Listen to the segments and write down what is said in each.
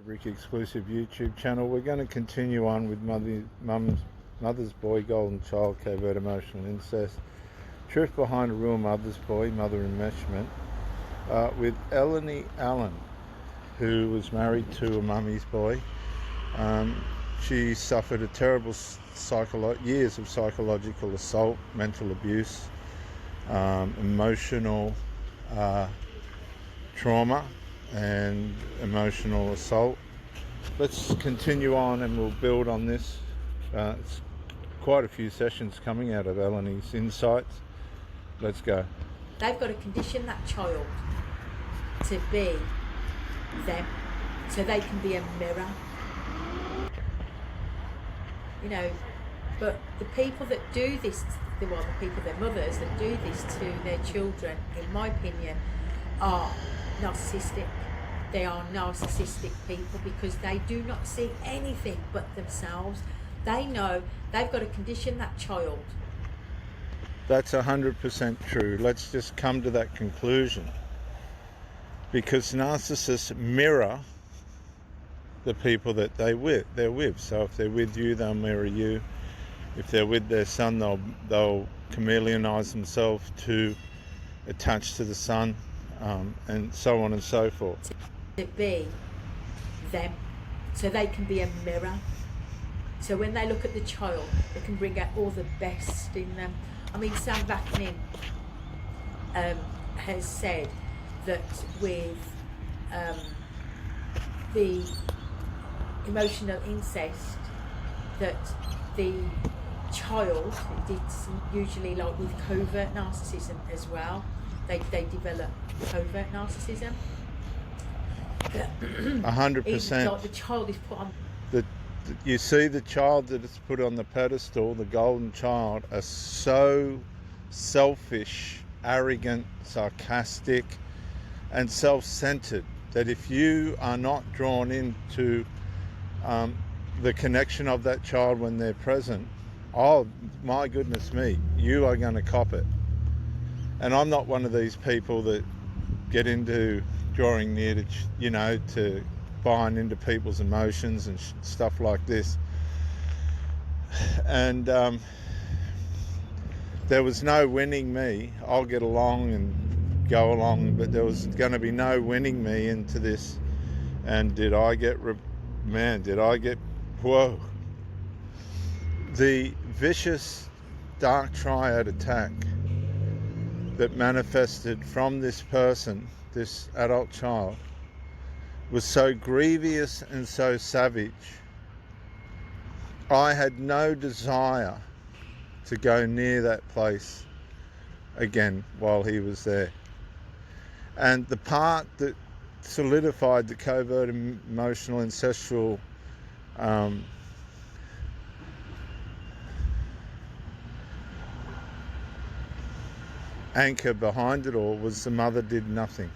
Rick exclusive YouTube channel. We're going to continue on with Mother's Boy, Golden Child, Covert Emotional Incest, Truth Behind a Real Mother's Boy, Mother Enmeshment, with Eleni Allen, who was married to a Mummy's Boy. She suffered a terrible years of psychological assault, mental abuse, emotional trauma and emotional assault. Let's continue on and we'll build on this. It's quite a few sessions coming out of Eleni's insights. Let's go. They've got to condition that child to be them so they can be a mirror, you know. But the people that do this, the people, their mothers that do this to their children, in my opinion, are narcissistic. They are narcissistic people because they do not see anything but themselves. They know they've got to condition that child. That's 100% true. Let's just come to that conclusion. Because narcissists mirror the people that they're with. So if they're with you, they'll mirror you. If they're with their son, they'll chameleonize themselves to attach to the son, and so on and so forth. To be them, so they can be a mirror. So when they look at the child, they can bring out all the best in them. I mean, Sam Vaknin has said that with the emotional incest, that the child, it's usually like with covert narcissism as well, they develop covert narcissism. 100%. Like the child is put on. You see the child that is put on the pedestal, the golden child, are so selfish, arrogant, sarcastic, and self-centered that if you are not drawn into the connection of that child when they're present, oh my goodness me, you are going to cop it. And I'm not one of these people that get into drawing near to, to buying into people's emotions and stuff like this. And there was no winning me. I'll get along and go along, but there was going to be no winning me into this. And did I get whoa. The vicious dark triad attack that manifested from this person, this adult child, was so grievous and so savage. I had no desire to go near that place again while he was there. And the part that solidified the covert emotional ancestral anchor behind it all was the mother did nothing.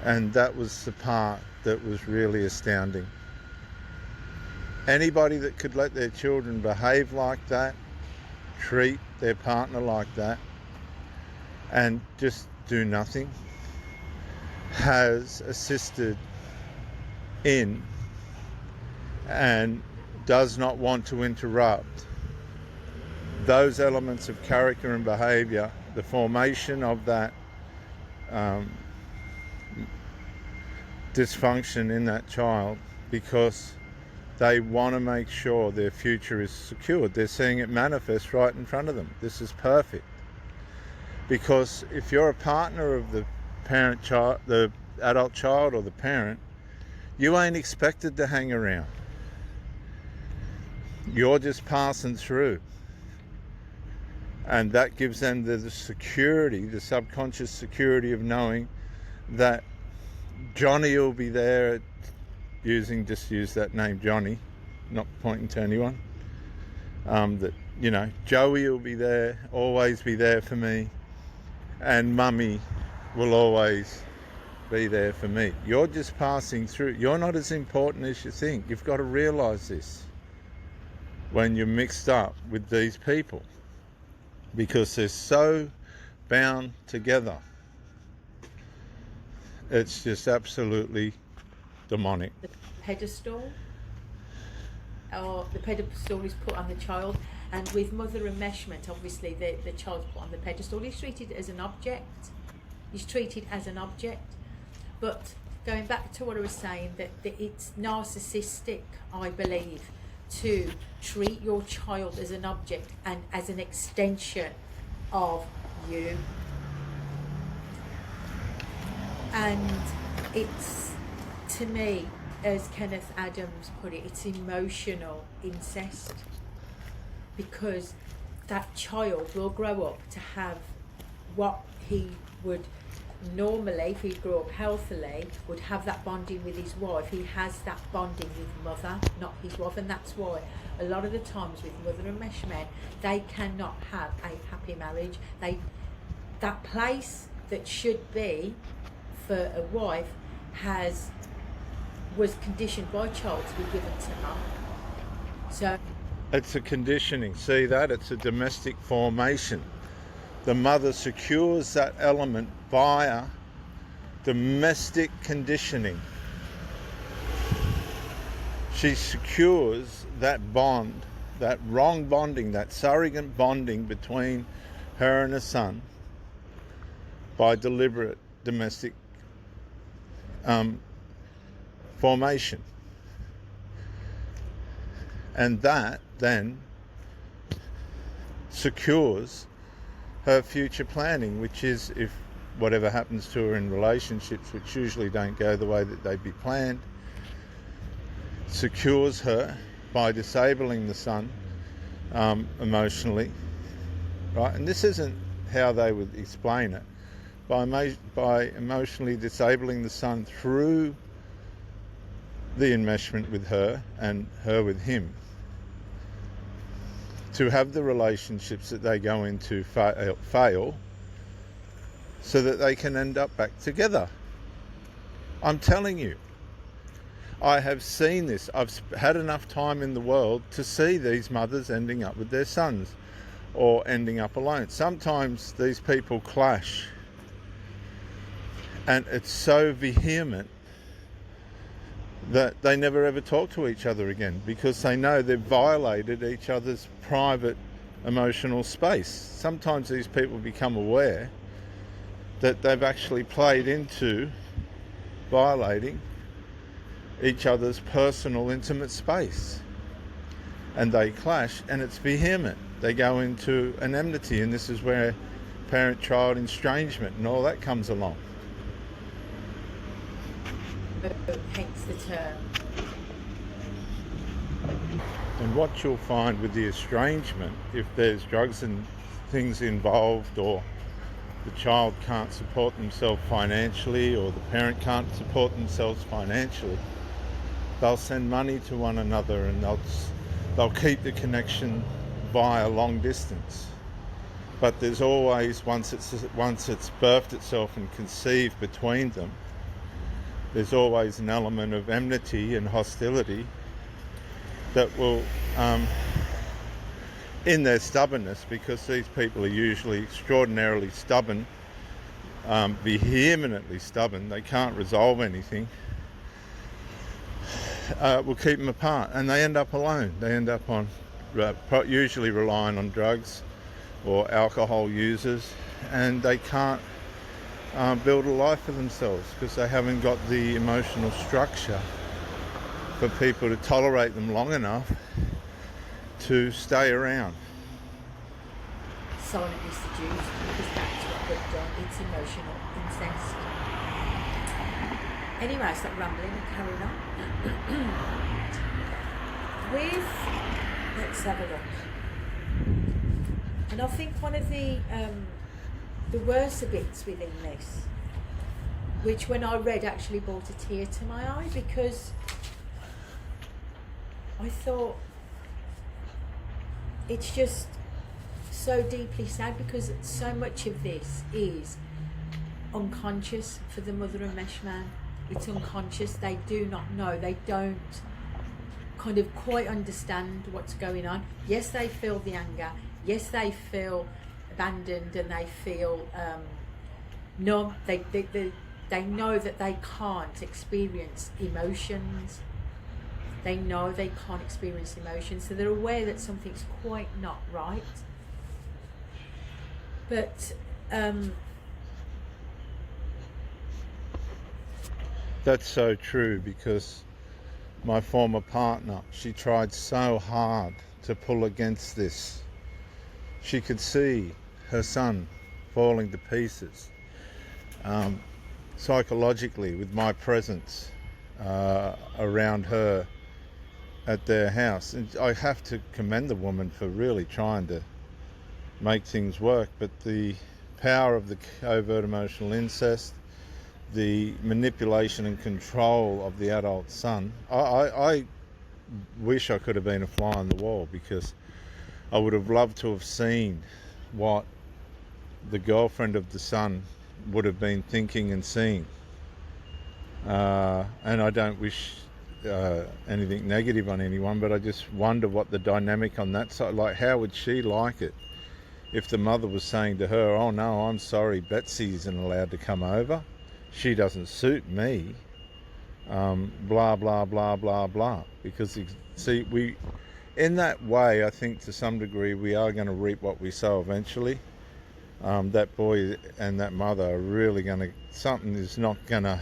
And that was the part that was really astounding. Anybody that could let their children behave like that, treat their partner like that, and just do nothing, has assisted in and does not want to interrupt those elements of character and behavior, the formation of that dysfunction in that child, because they want to make sure their future is secured. They're seeing it manifest right in front of them. This is perfect. Because if you're a partner of the the adult child or the parent, you ain't expected to hang around. You're just passing through. And that gives them the security, the subconscious security of knowing that Johnny will be there, use that name Johnny, not pointing to anyone, that, Joey will be there, always be there for me, and Mummy will always be there for me. You're just passing through. You're not as important as you think. You've got to realise this when you're mixed up with these people, because they're so bound together. It's just absolutely demonic. The pedestal, or the pedestal is put on the child, and with mother enmeshment, obviously the child's put on the pedestal. He's treated as an object. He's treated as an object. But going back to what I was saying, that it's narcissistic, I believe, to treat your child as an object and as an extension of you. And it's, to me, as Kenneth Adams put it, it's emotional incest, because that child will grow up to have what he would normally, if he grew up healthily, would have that bonding with his wife. He has that bonding with mother, not his wife, and that's why a lot of the times with mother and mesh men, they cannot have a happy marriage. That place that should be for a wife was conditioned by child to be given to mum. So It's a conditioning. See that? It's a domestic formation. The mother secures that element via domestic conditioning. She secures that bond, that wrong bonding, that surrogate bonding between her and her son by deliberate domestic formation. And that then secures her future planning, which is, if whatever happens to her in relationships, which usually don't go the way that they'd be planned, secures her by disabling the son emotionally, right? And this isn't how they would explain it. By emotionally disabling the son through the enmeshment with her and her with him, to have the relationships that they go into fail so that they can end up back together. I'm telling you, I have seen this. I've had enough time in the world to see these mothers ending up with their sons or ending up alone. Sometimes these people clash, and it's so vehement that they never ever talk to each other again, because they know they've violated each other's private emotional space. Sometimes these people become aware that they've actually played into violating each other's personal, intimate space, and they clash, and it's vehement. They go into an enmity, and this is where parent-child estrangement and all that comes along. hence the term. And what you'll find with the estrangement, if there's drugs and things involved, or the child can't support themselves financially, or the parent can't support themselves financially, they'll send money to one another, and they'll keep the connection via long distance. But there's always, once it's birthed itself and conceived between them, there's always an element of enmity and hostility that will, in their stubbornness, because these people are usually extraordinarily stubborn, vehemently stubborn, they can't resolve anything, will keep them apart, and they end up alone. They end up on usually relying on drugs or alcohol users, and they can't build a life for themselves because they haven't got the emotional structure for people to tolerate them long enough to stay around. Silently seduced, because that's what they've done. It's emotional incest. Anyway, I stop rambling and carry on. Let's have a look. And I think one of the worst bits within this, which when I read actually brought a tear to my eye, because I thought it's just so deeply sad, because so much of this is unconscious for the mother and mesh man. It's unconscious. They do not know. They don't kind of quite understand what's going on. Yes, they feel the anger. Yes, they feel abandoned, and they feel numb. They They know that they can't experience emotions. They know they can't experience emotions, so they're aware that something's quite not right. But that's so true, because my former partner, she tried so hard to pull against this. She could see her son falling to pieces psychologically with my presence around her at their house. And I have to commend the woman for really trying to make things work, but the power of the covert emotional incest, the manipulation and control of the adult son, I wish I could have been a fly on the wall, because I would have loved to have seen what the girlfriend of the son would have been thinking and seeing. And I don't wish anything negative on anyone, but I just wonder what the dynamic on that side, like how would she like it if the mother was saying to her, oh no, I'm sorry, Betsy isn't allowed to come over, she doesn't suit me, blah blah blah blah blah. Because see, we, in that way, I think to some degree we are going to reap what we sow eventually. That boy and that mother are really going to, something is not going to,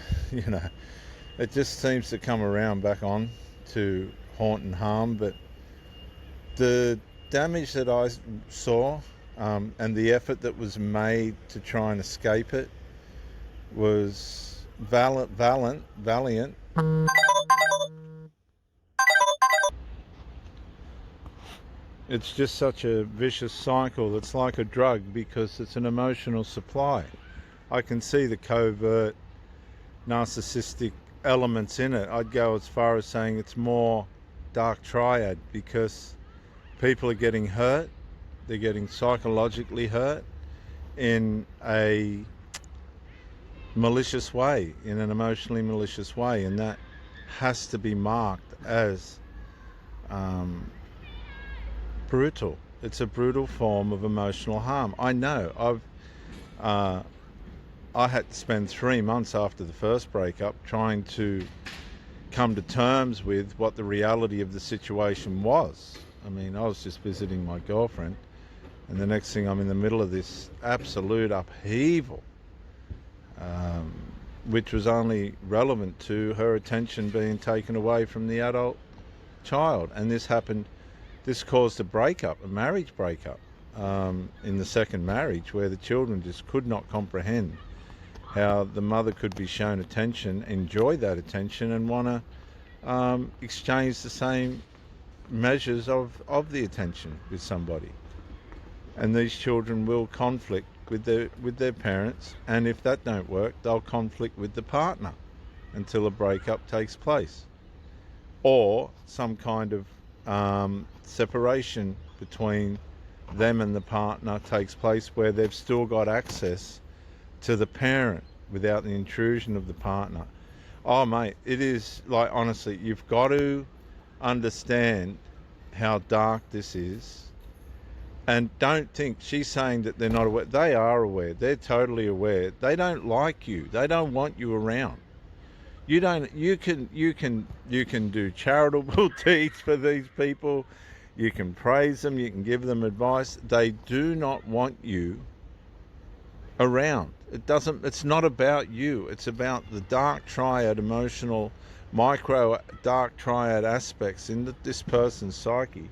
it just seems to come around back on to haunt and harm. But the damage that I saw and the effort that was made to try and escape it was valiant. It's just such a vicious cycle. It's like a drug, because it's an emotional supply. I can see the covert narcissistic elements in it. I'd go as far as saying it's more dark triad, because people are getting hurt, they're getting psychologically hurt in a malicious way, in an emotionally malicious way, and that has to be marked as brutal. It's a brutal form of emotional harm. I know. I had to spend 3 months after the first breakup trying to come to terms with what the reality of the situation was. I mean, I was just visiting my girlfriend, and the next thing I'm in the middle of this absolute upheaval, which was only relevant to her attention being taken away from the adult child. And this caused a breakup, a marriage breakup, in the second marriage, where the children just could not comprehend how the mother could be shown attention, enjoy that attention, and want to exchange the same measures of the attention with somebody. And these children will conflict with their parents, and if that don't work, they'll conflict with the partner until a breakup takes place, or some kind of separation between them and the partner takes place, where they've still got access to the parent without the intrusion of the partner. Oh mate, it is like, honestly, you've got to understand how dark this is. And don't think she's saying that they're not aware. They are aware. They're totally aware. They don't like you. They don't want you around. You can do charitable deeds for these people. You can praise them. You can give them advice. They do not want you around. It's not about you. It's about the dark triad, emotional, micro dark triad aspects in this person's psyche.